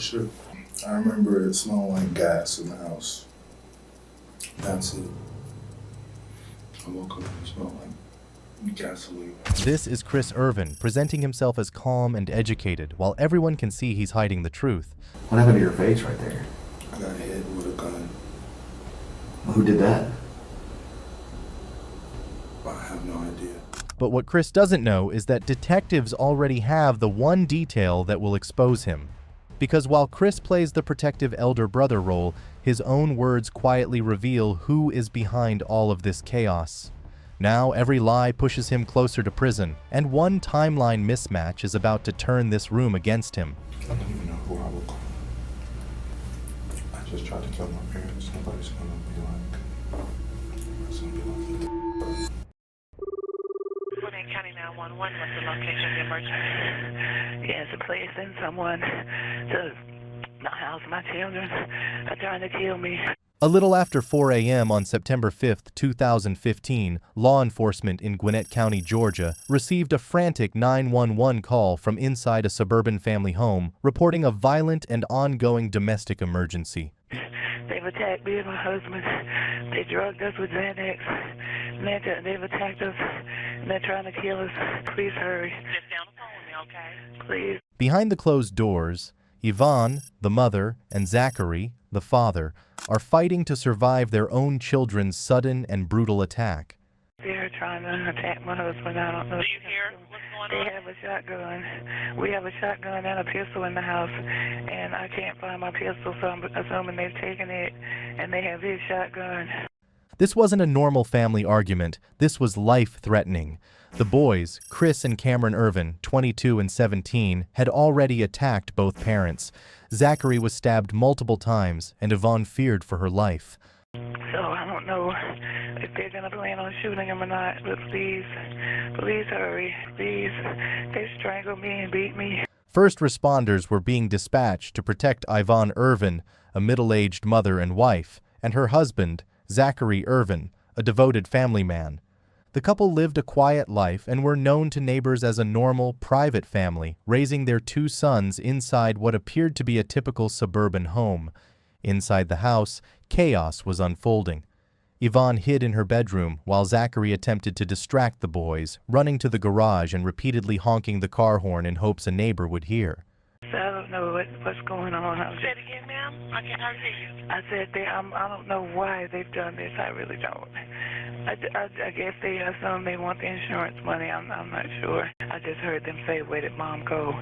sure. I remember it smelled like gas in the house. That's it. I woke up and it smelled like gasoline. This is Chris Irvin, presenting himself as calm and educated, while everyone can see he's hiding the truth. What happened to your face right there? I got hit with a gun. Who did that? I have no idea. But what Chris doesn't know is that detectives already have the one detail that will expose him. Because while Chris plays the protective elder brother role, his own words quietly reveal who is behind all of this chaos. Now every lie pushes him closer to prison, and one timeline mismatch is about to turn this room against him. I don't even know who I would call. I just tried to kill my parents. Nobody's gonna be like, it's gonna be like. Gwinnett County 911, what's the location of the emergency? Yes, please send someone to my house. My children are trying to kill me. A little after 4 a.m. on September 5, 2015, law enforcement in Gwinnett County, Georgia, received a frantic 911 call from inside a suburban family home, reporting a violent and ongoing domestic emergency. They've attacked me and my husband. They drugged us with Xanax. They've attacked us, and they're trying to kill us. Please hurry. Just down the phone with me, okay? Please. Behind the closed doors, Yvonne, the mother, and Zachary, the father, are fighting to survive their own children's sudden and brutal attack. They're trying to attack my husband. I don't know. Do you hear what's going on? They have a shotgun. We have a shotgun and a pistol in the house, and I can't find my pistol, so I'm assuming they've taken it, and they have his shotgun. This wasn't a normal family argument. This was life-threatening. The boys, Chris and Cameron Irvin, 22 and 17, had already attacked both parents. Zachary was stabbed multiple times, and Yvonne feared for her life. So I don't know if they're going to plan on shooting him or not, but please, please hurry. Please, they strangled me and beat me. First responders were being dispatched to protect Yvonne Irvin, a middle-aged mother and wife, and her husband, Zachary Irvin, a devoted family man. The couple lived a quiet life and were known to neighbors as a normal, private family, raising their two sons inside what appeared to be a typical suburban home. Inside the house, chaos was unfolding. Yvonne hid in her bedroom while Zachary attempted to distract the boys, running to the garage and repeatedly honking the car horn in hopes a neighbor would hear. So I don't know what's going on. Say it again, ma'am. I can't hardly hear you. I said I don't know why they've done this. I really don't. I guess they assume they want the insurance money. I'm not sure. I just heard them say, "Where did Mom go?"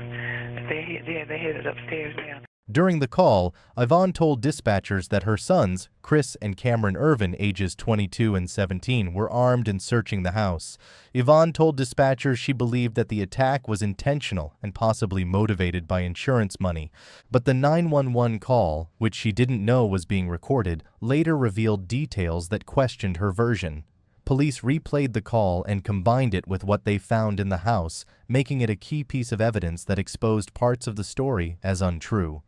They headed upstairs now. During the call, Yvonne told dispatchers that her sons, Chris and Cameron Irvin, ages 22 and 17, were armed and searching the house. Yvonne told dispatchers she believed that the attack was intentional and possibly motivated by insurance money. But the 911 call, which she didn't know was being recorded, later revealed details that questioned her version. Police replayed the call and combined it with what they found in the house, making it a key piece of evidence that exposed parts of the story as untrue.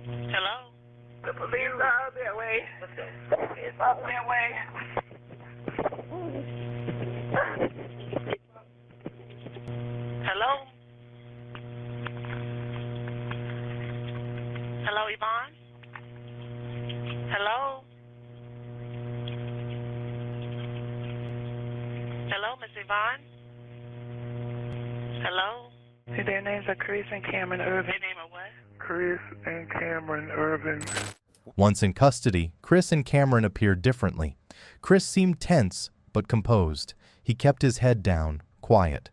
Hello? The police are on their way. It's on their way. Hello? Hello, Yvonne? Hello? Hello, Miss Yvonne? Hello? Their names are Chris and Cameron Irvin. Your name are what? Chris and Cameron Irvin. Once in custody, Chris and Cameron appeared differently. Chris seemed tense, but composed. He kept his head down, quiet.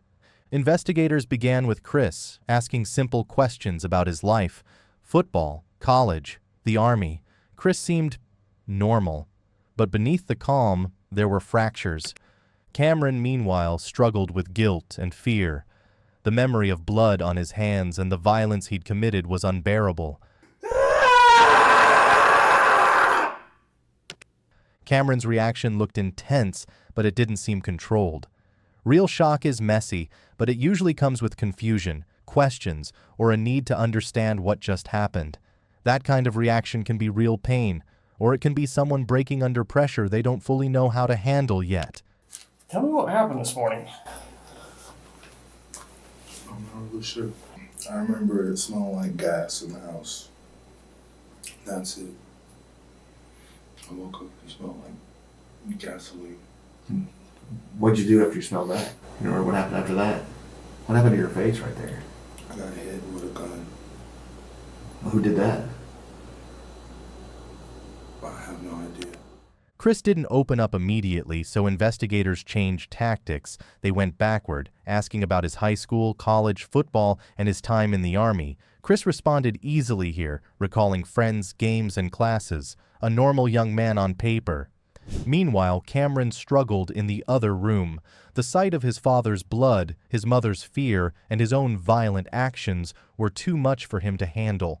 Investigators began with Chris, asking simple questions about his life: football, college, the army. Chris seemed normal, but beneath the calm, there were fractures. Cameron, meanwhile, struggled with guilt and fear. The memory of blood on his hands and the violence he'd committed was unbearable. Cameron's reaction looked intense, but it didn't seem controlled. Real shock is messy, but it usually comes with confusion, questions, or a need to understand what just happened. That kind of reaction can be real pain, or it can be someone breaking under pressure they don't fully know how to handle yet. Tell me what happened this morning. I'm not really sure. I remember it smelled like gas in the house. That's it. I woke up and it smelled like gasoline. What'd you do after you smelled that? You know, what happened after that? What happened to your face right there? I got hit with a gun. Who did that? I have no idea. Chris didn't open up immediately, so investigators changed tactics. They went backward, asking about his high school, college, football, and his time in the Army. Chris responded easily here, recalling friends, games, and classes. A normal young man on paper. Meanwhile, Cameron struggled in the other room. The sight of his father's blood, his mother's fear, and his own violent actions were too much for him to handle.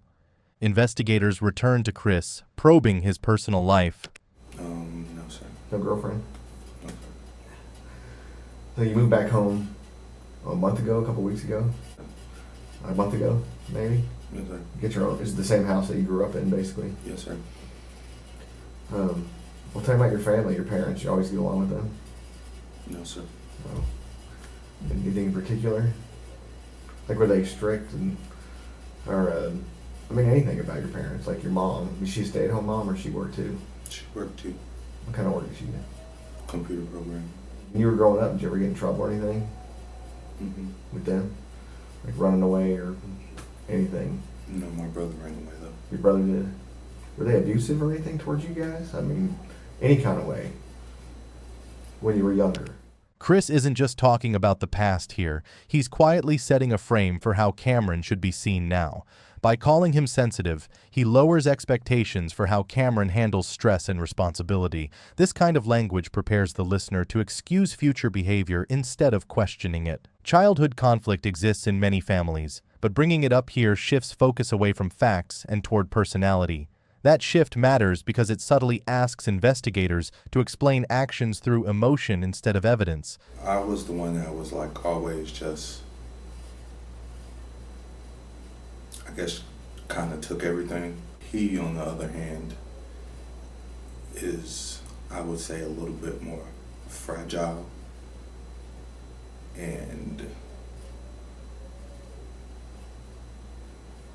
Investigators returned to Chris, probing his personal life. No, sir. No girlfriend? No, sir. So you moved back home a month ago, a couple weeks ago? A month ago, maybe? Yes, sir. Get your own. Is it the same house that you grew up in, basically? Yes, sir. Well, tell me about your family, your parents. You always get along with them? No, sir. No. Anything in particular? Like, were they strict or anything about your parents? Like your mom, was she a stay-at-home mom or she worked too? She worked too. What kind of work did she do? Computer programming. When you were growing up, did you ever get in trouble or anything Mm-hmm. with them? Like running away or anything? No, my brother ran away though. Your brother did? Were they abusive or anything towards you guys? I mean, any kind of way when you were younger? Chris isn't just talking about the past here. He's quietly setting a frame for how Cameron should be seen now. By calling him sensitive, he lowers expectations for how Cameron handles stress and responsibility. This kind of language prepares the listener to excuse future behavior instead of questioning it. Childhood conflict exists in many families, but bringing it up here shifts focus away from facts and toward personality. That shift matters because it subtly asks investigators to explain actions through emotion instead of evidence. I was the one that was like always just, I guess, kind of took everything. He, on the other hand, is, I would say, a little bit more fragile. And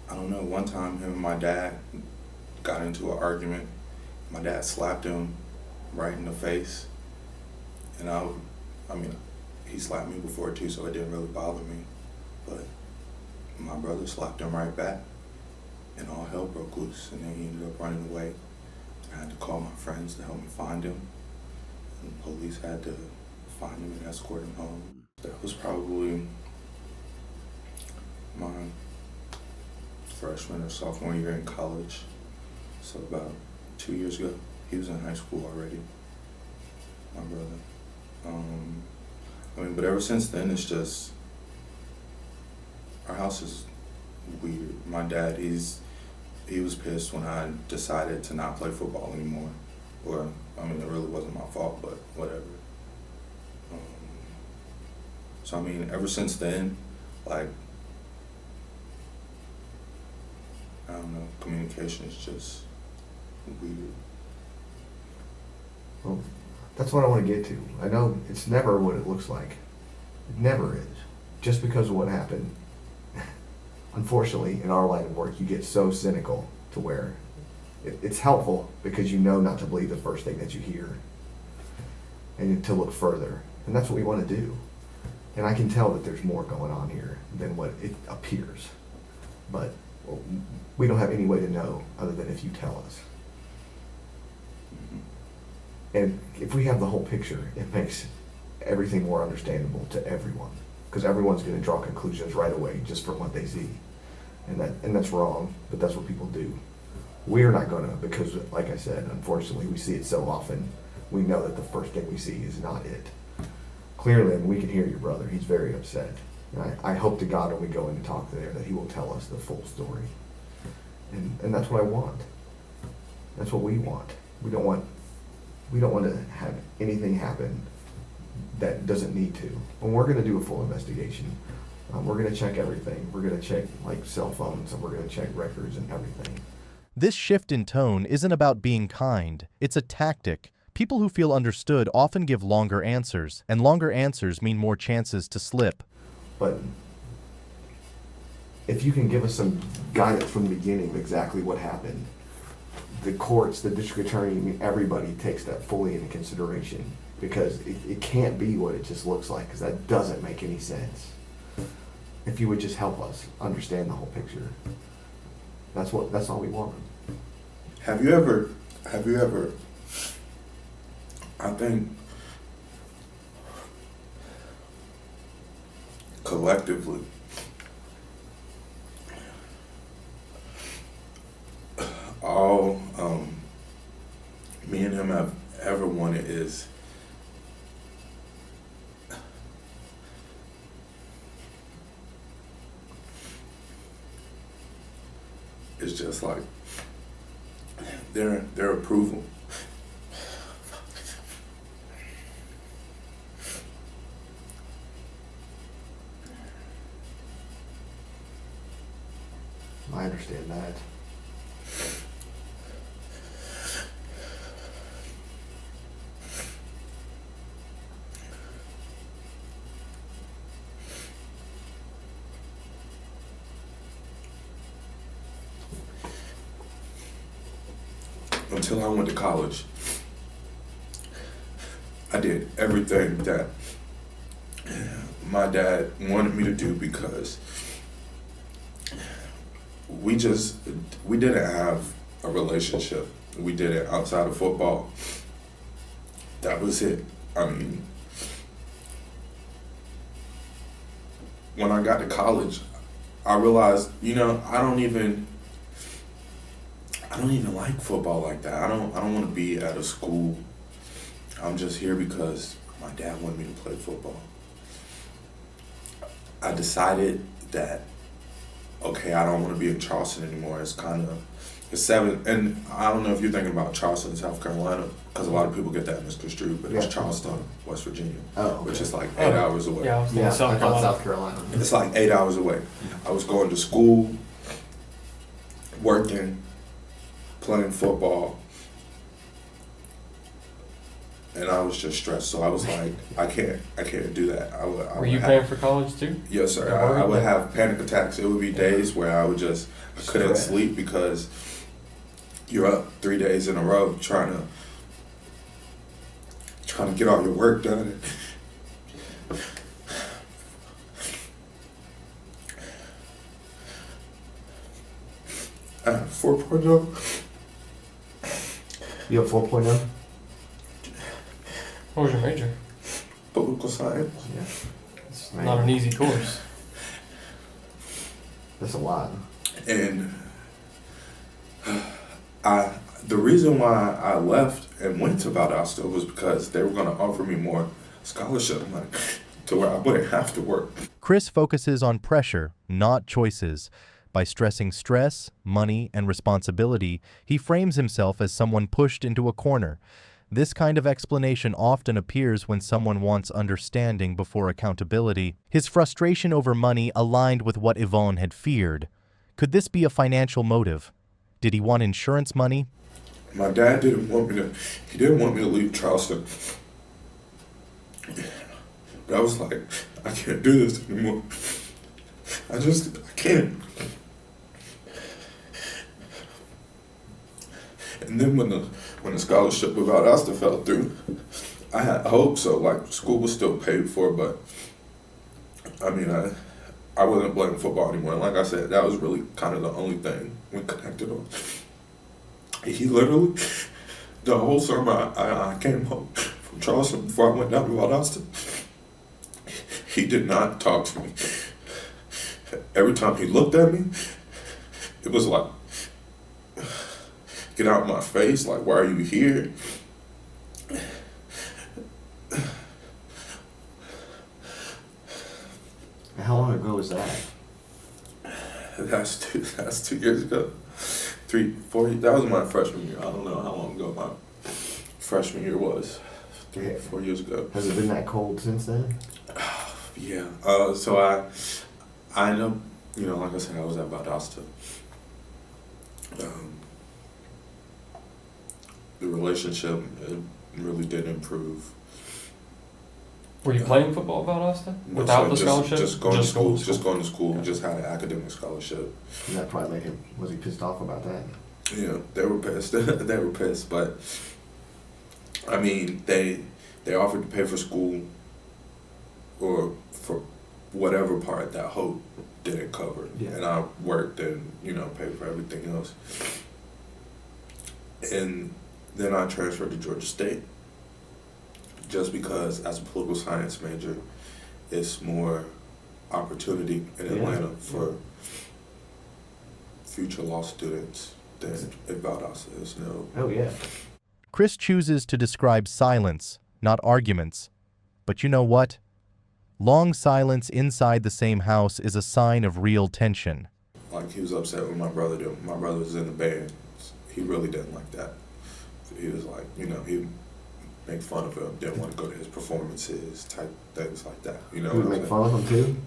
I don't know, one time him and my dad got into an argument. My dad slapped him right in the face. And I mean, he slapped me before too, so it didn't really bother me. But my brother slapped him right back, and all hell broke loose. And then he ended up running away. I had to call my friends to help me find him. And the police had to find him and escort him home. That was probably my freshman or sophomore year in college. So about 2 years ago. He was in high school already, my brother. But ever since then, it's just, our house is weird. My dad, he was pissed when I decided to not play football anymore. Or, it really wasn't my fault, but whatever. So ever since then, like, I don't know, communication is just weird. Well, that's what I want to get to. I know it's never what it looks like. It never is. Just because of what happened. Unfortunately, in our line of work, you get so cynical to where it's helpful because you know not to believe the first thing that you hear and to look further. And that's what we want to do. And I can tell that there's more going on here than what it appears. But we don't have any way to know other than if you tell us. And if we have the whole picture, it makes everything more understandable to everyone. Because everyone's going to draw conclusions right away just from what they see. And that's wrong, but that's what people do. We're not going to, because like I said, unfortunately, we see it so often. We know that the first thing we see is not it. Clearly, we can hear your brother. He's very upset. And I hope to God when we go in and talk there that he will tell us the full story. And that's what I want. That's what we want. We don't want to have anything happen that doesn't need to. When we're going to do a full investigation, we're going to check everything. We're going to check like cell phones, and we're going to check records and everything. This shift in tone isn't about being kind. It's a tactic. People who feel understood often give longer answers, and longer answers mean more chances to slip. But if you can give us some guidance from the beginning of exactly what happened, the courts, the district attorney, I mean, everybody takes that fully into consideration, because it can't be what it just looks like, because that doesn't make any sense. If you would just help us understand the whole picture. That's all we want. Have you ever, I think, collectively, all me and him have ever wanted is just like their approval. I understand that. Until I went to college, I did everything that my dad wanted me to do, because we didn't have a relationship. We did it outside of football. That was it. I mean, when I got to college, I realized, I don't even like football like that. I don't want to be at a school. I'm just here because my dad wanted me to play football. I decided that, okay, I don't want to be in Charleston anymore. It's 7, and I don't know if you're thinking about Charleston, South Carolina, because a lot of people get that misconstrued, but it's Charleston, West Virginia, which is like 8 hours away. Yeah, I was thinking South Carolina. It's like 8 hours away. I was going to school, working, playing football, and I was just stressed. So I was like, I can't do that. Were you paying for college too? Yes, sir. I would have panic attacks. It would be days where I couldn't sleep, because you're up 3 days in a row trying to get all your work done. I have 4.0. You have 4.0? What was your major? Political science. Yeah. It's not an easy course. That's a lot. And the reason why I left and went to Valdosta was because they were going to offer me more scholarship money to where I wouldn't have to work. Chris focuses on pressure, not choices. By stressing stress, money, and responsibility, he frames himself as someone pushed into a corner. This kind of explanation often appears when someone wants understanding before accountability. His frustration over money aligned with what Yvonne had feared. Could this be a financial motive? Did he want insurance money? My dad didn't want me to leave Charleston. But I was like, I can't do this anymore. I can't. And then when the scholarship with Valdosta fell through, I had hope. So like, school was still paid for, but I mean, I wasn't playing football anymore. Like I said, that was really kind of the only thing we connected on. He literally, the whole summer I came home from Charleston before I went down to Valdosta, he did not talk to me. Every time he looked at me, it was like, get out of my face, like, why are you here? How long ago was that? That's 2 years ago. 3, 4, that was my freshman year. I don't know how long ago my freshman year was. 3, 4 years ago. Has it been that cold since then? Yeah. So I ended up, like I said, I was at Valdosta. The relationship, it really did improve. Were you playing football at Valdosta? No, Without so the scholarship? Just going to school. Just going to school. Okay. Just had an academic scholarship. And that probably made him, was he pissed off about that? Yeah, they were pissed. They were pissed, but I mean, they offered to pay for school or for whatever part that Hope didn't cover, Yeah. and I worked and paid for everything else. And then I transferred to Georgia State, just because as a political science major, it's more opportunity in Atlanta for future law students than at Valdosta is. No. Oh, yeah. Chris chooses to describe silence, not arguments. But you know what? Long silence inside the same house is a sign of real tension. Like, he was upset with my brother. My brother was in the band. He really didn't like that. So he was like, he'd make fun of him, didn't want to go to his performances, type things like that. You would make fun of him too?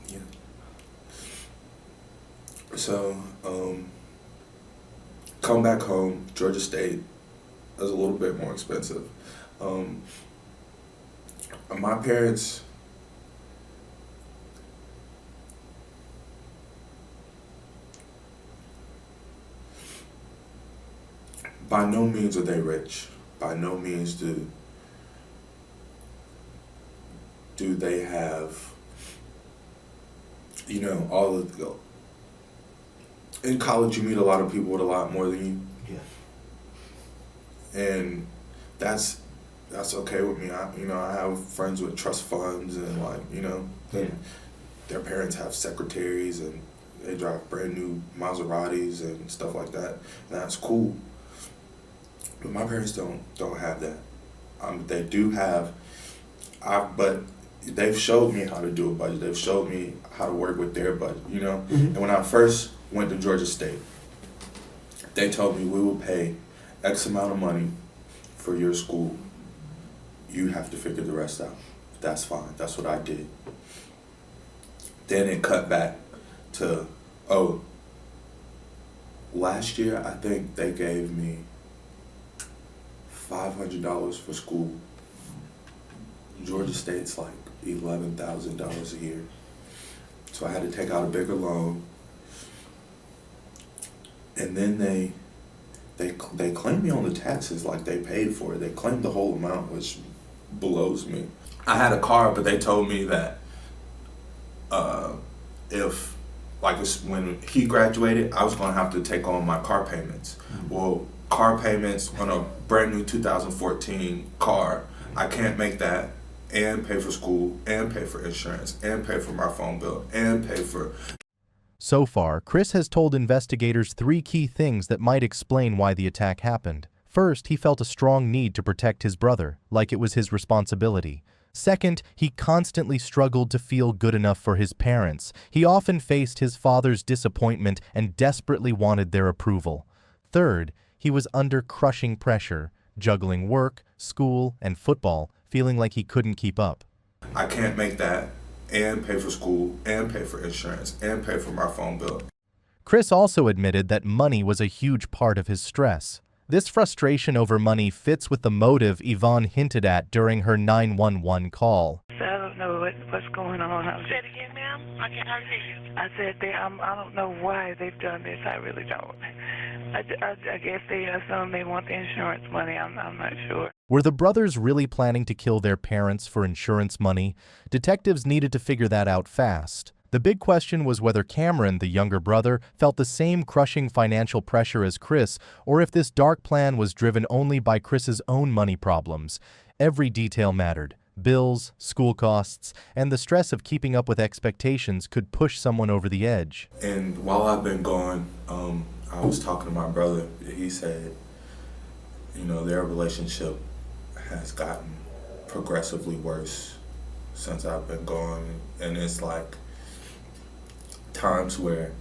Yeah. So, come back home, Georgia State is a little bit more expensive. My parents, by no means are they rich. By no means do they have, all of the. In college, you meet a lot of people with a lot more than you. Yeah. And that's okay with me. I have friends with trust funds and and their parents have secretaries and they drive brand new Maseratis and stuff like that. And that's cool. But my parents don't have that. They do have, but they've showed me how to do a budget. They've showed me how to work with their budget, Mm-hmm. And when I first went to Georgia State, they told me we will pay X amount of money for your school. You have to figure the rest out. That's fine. That's what I did. Then it cut back to, last year I think they gave me $500 for school. Georgia State's like $11,000 a year. So I had to take out a bigger loan. And then they claim me on the taxes like they paid for it. They claimed the whole amount, which blows me. I had a car, but they told me that when he graduated, I was gonna have to take on my car payments. Well, car payments on a brand new 2014 car, I can't make that and pay for school and pay for insurance and pay for my phone bill and pay for. So far, Chris has told investigators 3 key things that might explain why the attack happened. First, he felt a strong need to protect his brother, like it was his responsibility. Second, he constantly struggled to feel good enough for his parents. He often faced his father's disappointment and desperately wanted their approval. Third, he was under crushing pressure, juggling work, school, and football, feeling like he couldn't keep up. I can't make that and pay for school and pay for insurance and pay for my phone bill. Chris also admitted that money was a huge part of his stress. This frustration over money fits with the motive Yvonne hinted at during her 911 call. So I don't know what's going on. Say it again, ma'am. I can't hardly hear you. I said I don't know why they've done this. I really don't. I guess they assume they want the insurance money. I'm not sure. Were the brothers really planning to kill their parents for insurance money? Detectives needed to figure that out fast. The big question was whether Cameron, the younger brother, felt the same crushing financial pressure as Chris, or if this dark plan was driven only by Chris's own money problems. Every detail mattered. Bills, school costs, and the stress of keeping up with expectations could push someone over the edge. And while I've been gone, I was talking to my brother. He said, their relationship has gotten progressively worse since I've been gone. And it's like times where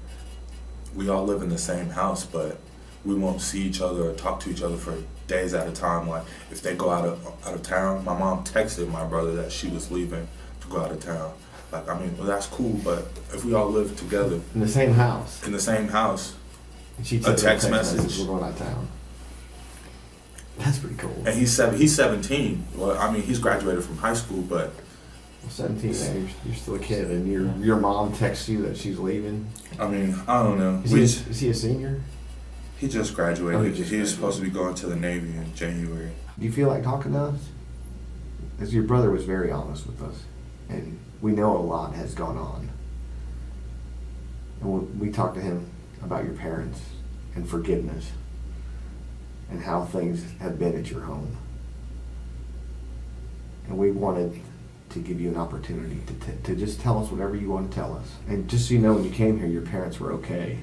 we all live in the same house, but we won't see each other or talk to each other for days at a time. Like if they go out of town, my mom texted my brother that she was leaving to go out of town. Like, well, that's cool, but if we all live together In the same house. in the same house, And she a text message. We're going out of town. That's pretty cool. And he's 17. Well, I mean, he's graduated from high school, but 17, man, you're still a kid, and your mom texts you that she's leaving. I mean, I don't know. Is he a senior? He just graduated. Oh, he he just was supposed to be going to the Navy in January. Do you feel like talking to us? Because your brother was very honest with us, and we know a lot has gone on. And we talked to him about your parents and forgiveness and how things have been at your home. And we wanted to give you an opportunity to just tell us whatever you want to tell us. And just so you know, when you came here, your parents were okay.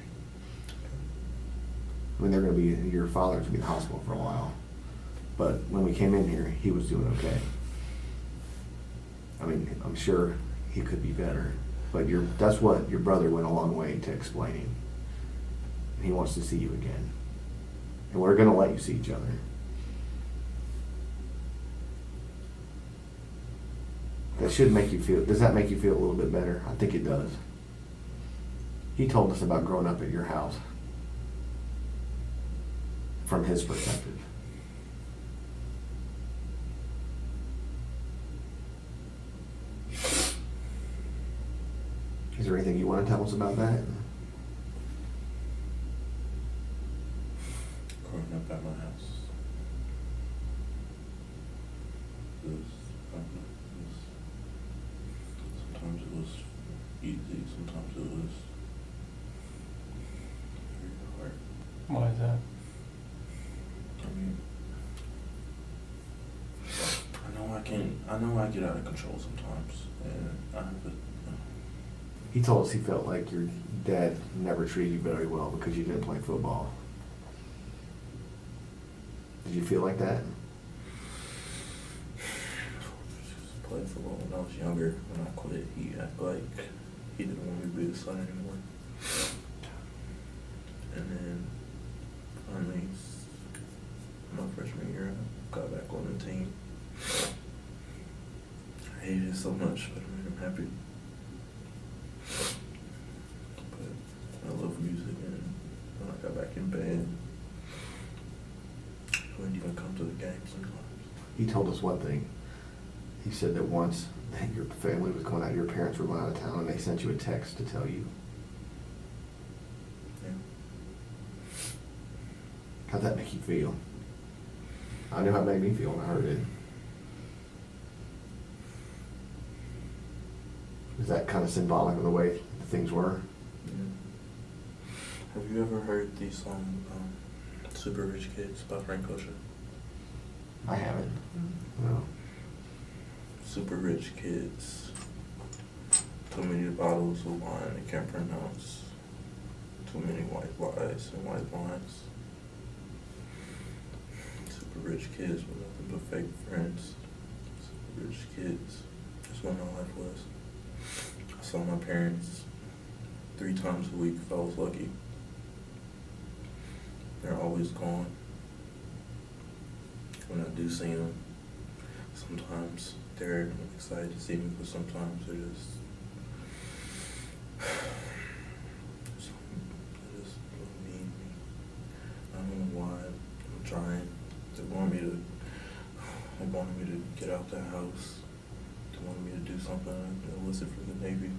I mean, your father's going to be in the hospital for a while. But when we came in here, he was doing okay. I mean, I'm sure he could be better. But that's what your brother went a long way to explaining. And he wants to see you again. And we're going to let you see each other. That should make you feel, does that make you feel a little bit better? I think it does. He told us about growing up at your house from his perspective. Is there anything you want to tell us about that? Growing up at my house. Sometimes it was easy, sometimes it was very hard. Why is that? I mean, I know I get out of control sometimes, and I have to. He told us he felt like your dad never treated you very well because you didn't play football. Did you feel like that? Played football when I was younger. When I quit, he acted like he didn't want me to be the son anymore. And then finally, my freshman year, I got back on the team. I hated it so much, but it made him happy. But I love music, and when I got back in band, I wouldn't even come to the game sometimes. He told us one thing. He said that once your family was going out, your parents were going out of town, and they sent you a text to tell you. Yeah. How'd that make you feel? I knew how it made me feel when I heard it. Is that kind of symbolic of the way things were? Yeah. Have you ever heard the song Super Rich Kids by Frank Ocean? I haven't. No. Super rich kids. Too many bottles of wine they can't pronounce. Too many white lies and white lines. Super rich kids with nothing but fake friends. Super rich kids. That's what my life was. I saw my parents 3 times a week if I was lucky. They're always gone. When I do see them, sometimes they're excited to see me, but sometimes they're just mean. I don't know why. I'm trying. They wanted me to get out the house. They wanted me to do something to enlist from the Navy.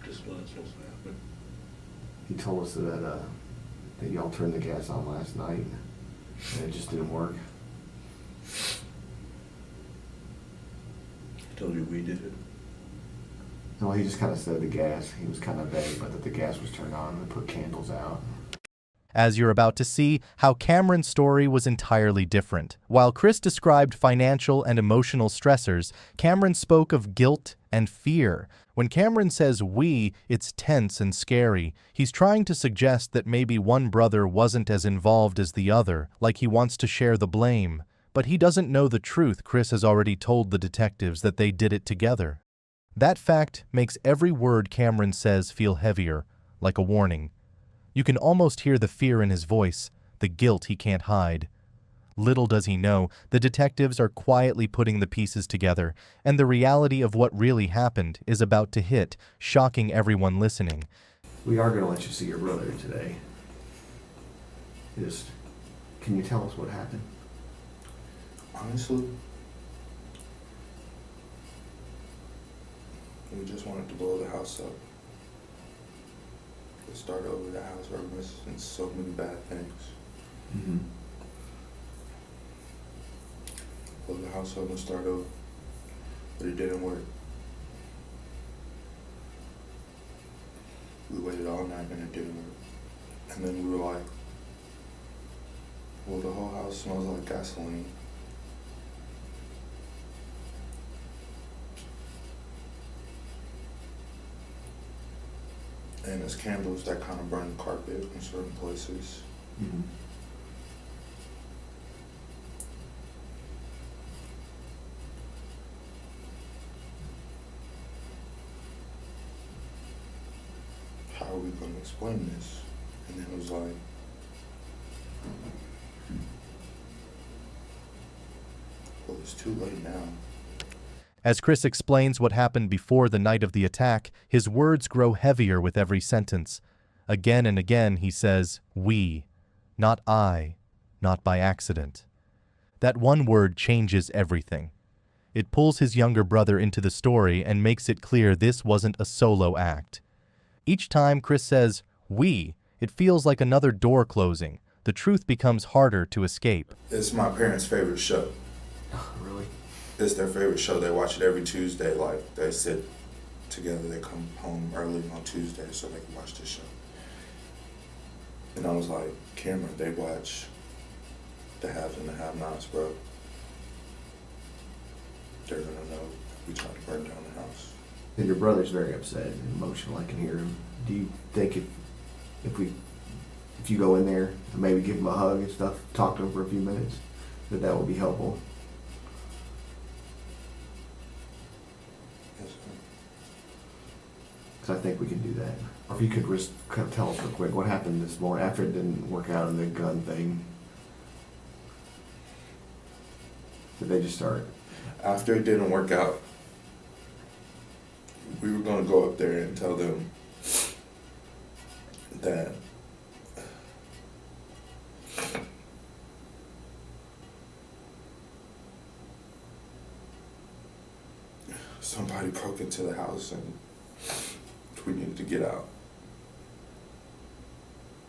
Just wasn't supposed to happen. He told us that y'all turned the gas on last night, and it just didn't work. I told you we did it. No, he just kind of said the gas. He was kind of vague, but that the gas was turned on and put candles out. As you're about to see, how Cameron's story was entirely different. While Chris described financial and emotional stressors, Cameron spoke of guilt and fear. When Cameron says we, it's tense and scary. He's trying to suggest that maybe one brother wasn't as involved as the other, like he wants to share the blame. But he doesn't know the truth. Chris has already told the detectives that they did it together. That fact makes every word Cameron says feel heavier, like a warning. You can almost hear the fear in his voice, the guilt he can't hide. Little does he know, the detectives are quietly putting the pieces together, and the reality of what really happened is about to hit, shocking everyone listening. We are gonna let you see your brother today. Just, can you tell us what happened? Honestly, we just wanted to blow the house up. To start over the house, we're missing so many bad things. Mm-hmm. Blow the house up and start over. But it didn't work. We waited all night and it didn't work. And then we were like, well, the whole house smells like gasoline. And there's candles that kind of burn the carpet in certain places. Mm-hmm. How are we going to explain this? And then it was like, well, it's too late now. As Chris explains what happened before the night of the attack, his words grow heavier with every sentence. Again and again he says, we, not I, not by accident. That one word changes everything. It pulls his younger brother into the story and makes it clear this wasn't a solo act. Each time Chris says, we, it feels like another door closing. The truth becomes harder to escape. It's my parents' favorite show. Really? It's their favorite show. They watch it every Tuesday. Like, they sit together. They come home early on Tuesday so they can watch this show. And I was like, Cameron, they watch the haves and the have-nots, bro. They're gonna know we tried to burn down the house. And your brother's very upset and emotional. I can hear him. Do you think if you go in there and maybe give him a hug and stuff, talk to him for a few minutes, that will be helpful? Yes, sir. Because I think we can do that. Or if you could just kind of tell us real quick what happened this morning after it didn't work out in the gun thing. Did they just start? After it didn't work out, we were gonna go up there and tell them that somebody broke into the house and we needed to get out.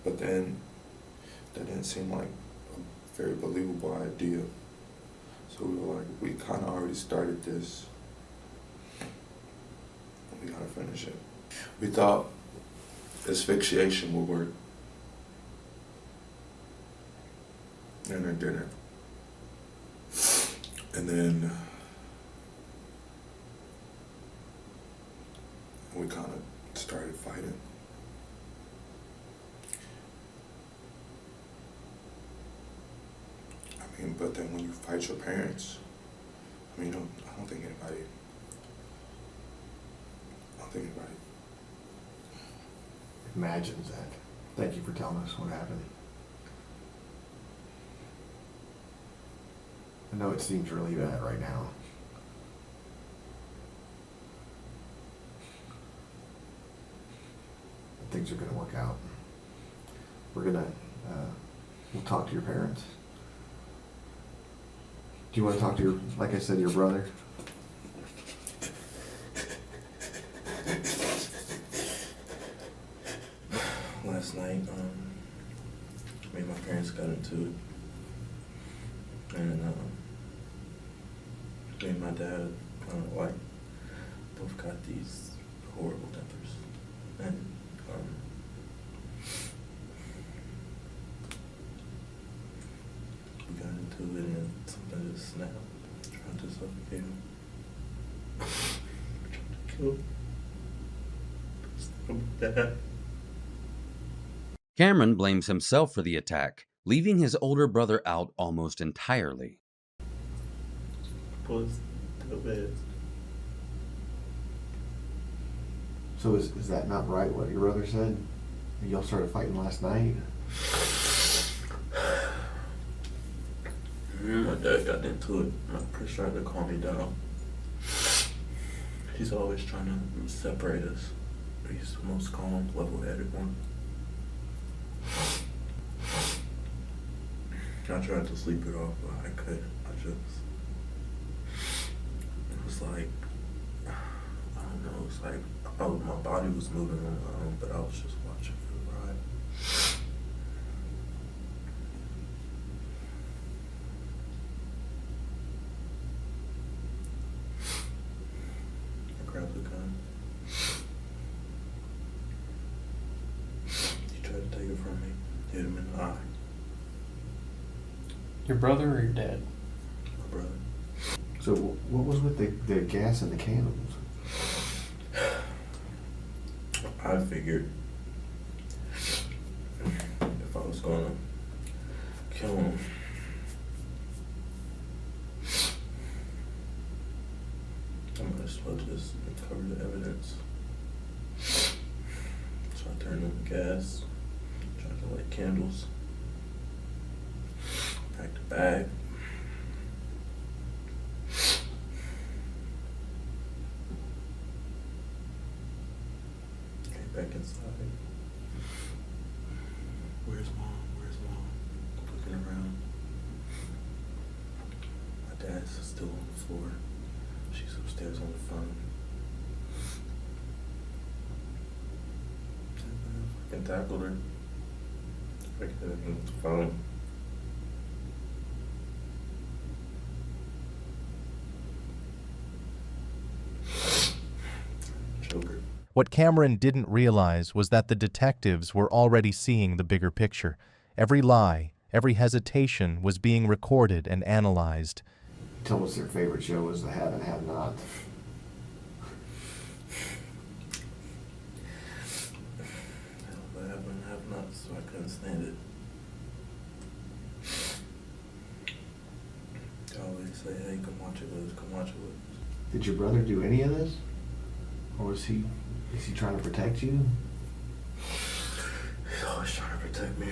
But then that didn't seem like a very believable idea. So we were like, we kind of already started this. We gotta finish it. We thought asphyxiation would work. And it didn't. And then we kind of started fighting. I mean, but then when you fight your parents, I mean, I don't think anybody Imagines that. Thank you for telling us what happened. I know it seems really bad right now. But things are gonna work out. We'll talk to your parents. Do you want to talk to like I said, your brother? Last night, me and my parents got into it, and me and my dad, both got these horrible tempers, and we got into it, and something just snapped, trying to suffocate him, trying to kill him. Dad. Cameron blames himself for the attack, leaving his older brother out almost entirely. Was the bed. So is that not right what your brother said? Y'all started fighting last night? My dad got into it. Chris tried to calm me down. He's always trying to separate us. He's the most calm, level-headed one. I tried to sleep it off, but I couldn't. It was like, I don't know, it's like, my body was moving on my own, but I was just watching for the ride. I grabbed the gun. He tried to take it from me, hit him in the eye. Your brother or your dad? My brother. So what was with the gas and the candles? I figured if I was gonna kill him, I might as well just cover the evidence. So I turned on the gas, tried to light candles, packed a bag. Back inside. Where's mom? Where's mom? Looking around. My dad's still on the floor. She's upstairs on the phone. I fucking tackled her. I could have him on the phone. Choke her. What Cameron didn't realize was that the detectives were already seeing the bigger picture. Every lie, every hesitation was being recorded and analyzed. Tell us their favorite show was The Have and Have Not. I have and have not, so I couldn't stand it. They always say, hey, come watch it with us, come watch it with us. Did your brother do any of this? Or is he trying to protect you? He's always trying to protect me.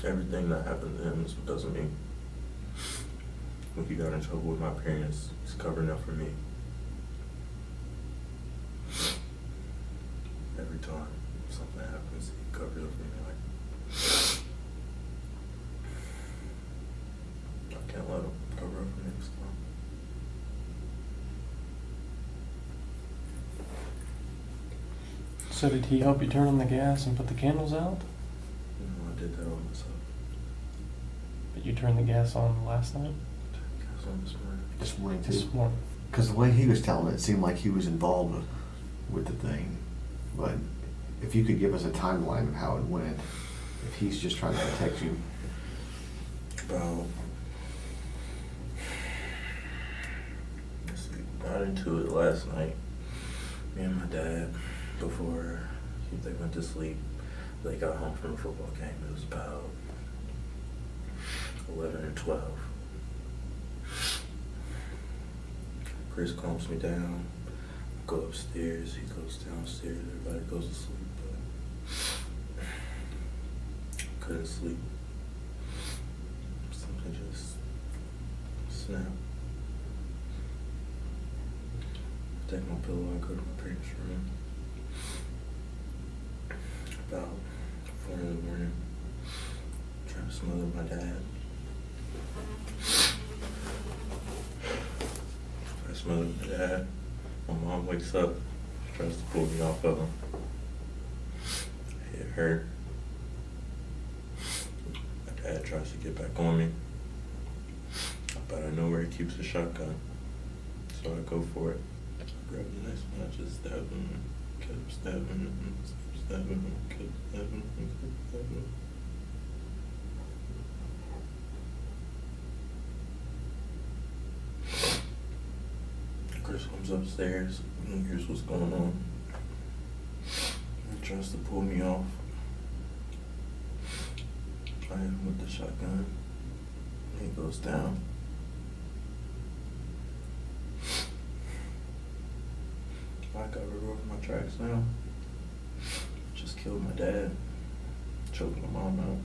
Everything that happened to him is because of me. When he got in trouble with my parents, he's covering up for me. Every time something happens, he covers up for me. I can't let him cover up for me this time. So did he help you turn on the gas and put the candles out? No, I did that all myself. But you turned the gas on last night? Gas on this morning. This morning This too. morning. Because the way he was telling it seemed like he was involved with the thing. But if you could give us a timeline of how it went, if he's just trying to protect you. About, let's see, got into it last night. Me and my dad, before they went to sleep, they got home from a football game. It was about 11 and 12. Chris calms me down. I go upstairs. He goes downstairs. Everybody goes to sleep, but I couldn't sleep. Something just snapped. I take my pillow. I go to my parents' room. About 4 in the morning. Trying to smother my dad. I smother my dad. My mom wakes up. She tries to pull me off of him. I hit her. My dad tries to get back on me. But I know where he keeps the shotgun. So I go for it. I grab the next one. I just stab him. Kept stabbing him. Stabbing him. Kept stabbing him. Kept stabbing him. Chris comes upstairs and here's what's going on. He tries to pull me off. I hit him with the shotgun. He goes down. I got rid of my tracks now. Just killed my dad. Choked my mom out.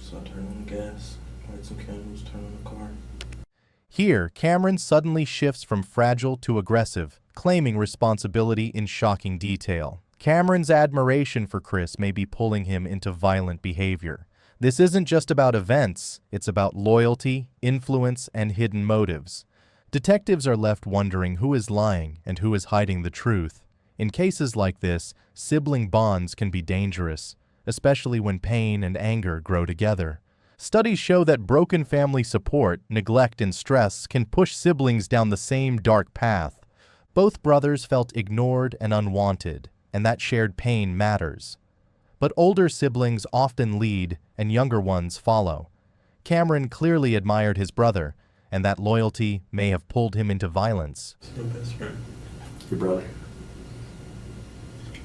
So I turned on the gas, light some candles, turned on the car. Here, Cameron suddenly shifts from fragile to aggressive. claiming responsibility in shocking detail. Cameron's admiration for Chris may be pulling him into violent behavior. This isn't just about events, it's about loyalty, influence, and hidden motives. Detectives are left wondering who is lying and who is hiding the truth. In cases like this, sibling bonds can be dangerous, especially when pain and anger grow together. Studies show that broken family support, neglect, and stress can push siblings down the same dark path. Both brothers felt ignored and unwanted, and that shared pain matters. But older siblings often lead, and younger ones follow. Cameron clearly admired his brother, and that loyalty may have pulled him into violence. It's my best friend. Your brother.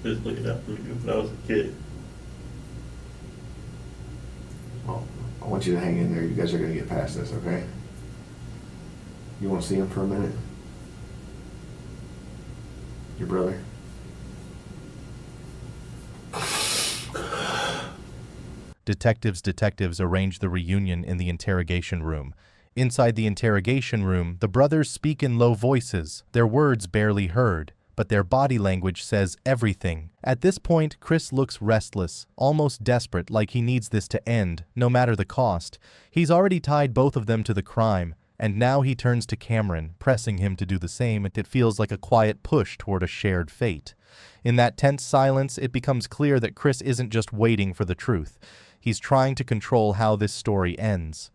Just looking out for me when I was a kid. Well, I want you to hang in there. You guys are going to get past this, okay? You want to see him for a minute? Your brother? Detectives arrange the reunion in the interrogation room. Inside the interrogation room, the brothers speak in low voices, their words barely heard, but their body language says everything. At this point, Chris looks restless, almost desperate, like he needs this to end, no matter the cost. He's already tied both of them to the crime, and now he turns to Cameron, pressing him to do the same. It feels like a quiet push toward a shared fate. In that tense silence, it becomes clear that Chris isn't just waiting for the truth. He's trying to control how this story ends.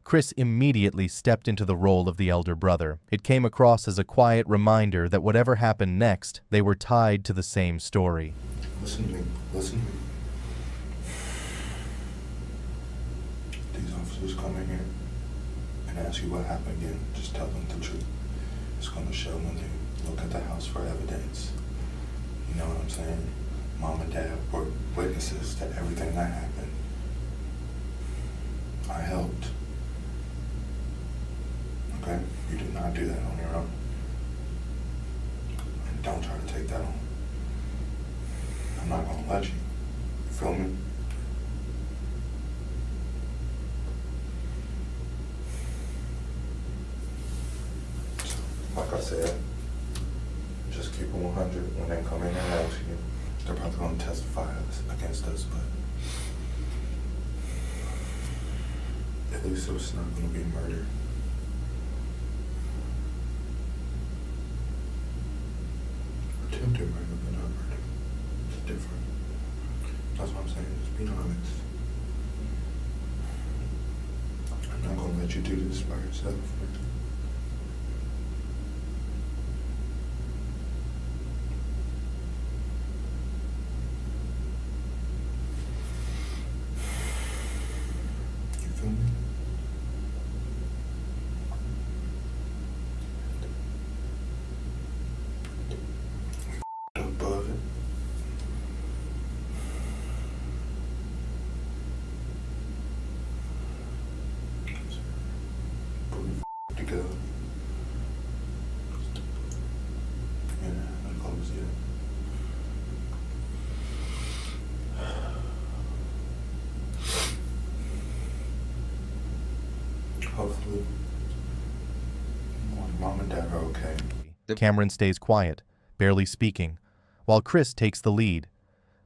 Chris immediately stepped into the role of the elder brother. It came across as a quiet reminder that whatever happened next, they were tied to the same story. Listen to me. Listen to me. These officers come in here and ask you what happened again. Just tell them the truth. It's going to show when they look at the house for evidence. You know what I'm saying? Mom and Dad were witnesses to everything that happened. I helped. Okay? You did not do that on your own. And don't try to take that on. I'm not gonna let you. You feel me? So, like I said, just keep it 100 when they come in and ask you. They're probably gonna testify against us, but at least it's not gonna be murder. Attempted murder, but not murder. It's different. That's what I'm saying. Just be honest. I'm not gonna let you do this by yourself. You feel me? Above it. Pull your together. Yeah, that close yet. Hopefully, Mom and Dad are okay. Cameron stays quiet, barely speaking, while Chris takes the lead.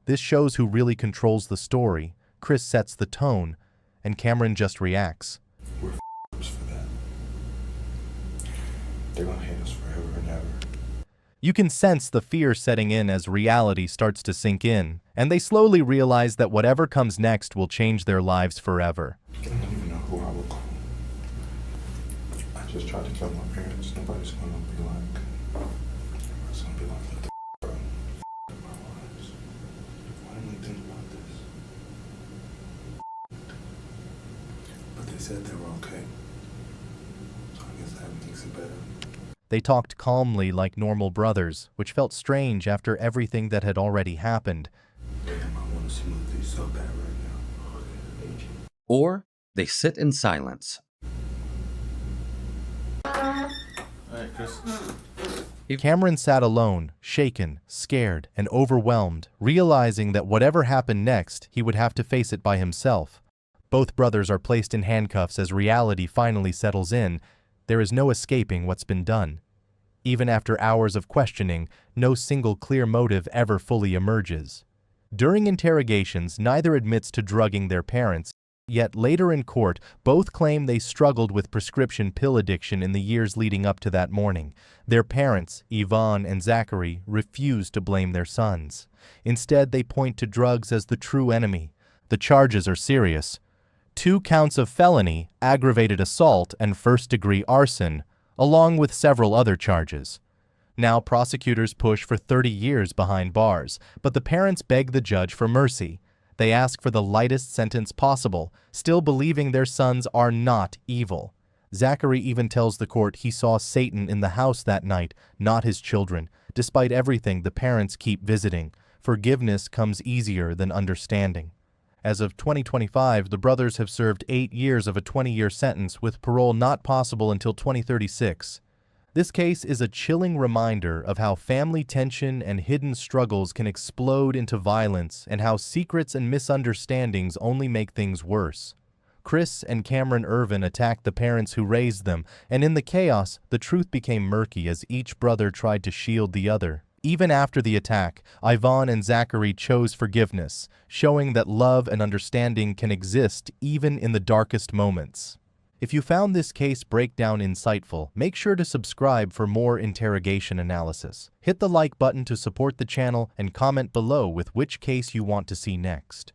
This shows who really controls the story. Chris sets the tone, and Cameron just reacts. We're for that. They're gonna hate us forever and ever. You can sense the fear setting in as reality starts to sink in, and they slowly realize that whatever comes next will change their lives forever. I don't even know who I would call. I just tried to tell my parents. Nobody's gonna be like, everybody's gonna be like, what the bro? My lives. Why didn't we think about this? But they said they were okay. So I guess that makes it better. They talked calmly like normal brothers, which felt strange after everything that had already happened. Damn, I want to smooth these so bad right now. Or they sit in silence. Alright, Chris. Cameron sat alone, shaken, scared, and overwhelmed, realizing that whatever happened next, he would have to face it by himself. Both brothers are placed in handcuffs as reality finally settles in. There is no escaping what's been done. Even after hours of questioning, no single clear motive ever fully emerges. During interrogations, neither admits to drugging their parents, yet later in court, both claim they struggled with prescription pill addiction in the years leading up to that morning. Their parents, Yvonne and Zachary, refuse to blame their sons. Instead, they point to drugs as the true enemy. The charges are serious. 2 counts of felony, aggravated assault, and first-degree arson, along with several other charges. Now prosecutors push for 30 years behind bars, but the parents beg the judge for mercy. They ask for the lightest sentence possible, still believing their sons are not evil. Zachary even tells the court he saw Satan in the house that night, not his children. Despite everything, the parents keep visiting. Forgiveness comes easier than understanding. As of 2025, the brothers have served 8 years of a 20-year sentence with parole not possible until 2036. This case is a chilling reminder of how family tension and hidden struggles can explode into violence and how secrets and misunderstandings only make things worse. Chris and Cameron Ervin attacked the parents who raised them, and in the chaos, the truth became murky as each brother tried to shield the other. Even after the attack, Yvonne and Zachary chose forgiveness, showing that love and understanding can exist even in the darkest moments. If you found this case breakdown insightful, make sure to subscribe for more interrogation analysis. Hit the like button to support the channel and comment below with which case you want to see next.